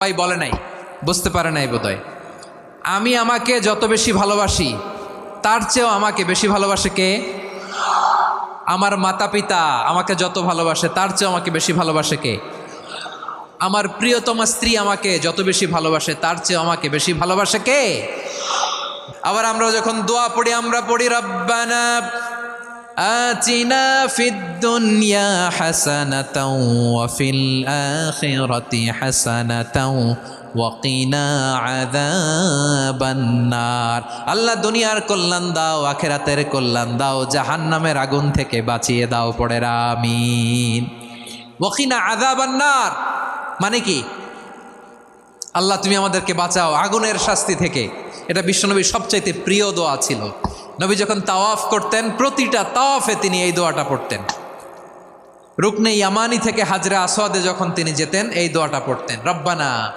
ভাই বলে নাই, বুঝতে পারে নাই বোধহয়। আমি আমাকে যত বেশি ভালোবাসি তার চেয়েও আমাকে বেশি ভালোবাসে কে? আমার মাতা পিতা আমাকে যত ভালোবাসে তার চেয়েও আমাকে বেশি ভালোবাসে কে? আমার প্রিয়তমা স্ত্রী আমাকে যত বেশি ভালোবাসে তার চেয়েও আমাকে বেশি ভালোবাসে কে? আবার আমরা যখন দোয়া পড়ি আমরা পড়ি রব্বানা আতিনা ফিদ দুনিয়া হাসানাতাও ওয়া ফিল আখিরাতি হাসানাতাও ওয়া কিনা আযাবান নার। আল্লাহ দুনিয়ার কল্যাণ দাও, আখিরাতের কল্যাণ দাও, জাহান্নামের আগুন থেকে বাঁচিয়ে দাও। পড়ে আমিন। ওয়া কিনা আযাবান নার মানে কি? আল্লাহ তুমি আমাদেরকে বাঁচাও আগুনের শাস্তি থেকে। এটা বিশ্বনবীর সবচাইতে প্রিয় দোয়া ছিল। নবী যখন তাওয়াফ করতেন প্রতিটা তাওয়াফে তিনি এই দোয়াটা পড়তেন। রুকনে ইয়ামানি থেকে হাজরে আসওয়াদে যখন তিনি যেতেন এই দোয়াটা পড়তেন, রব্বানা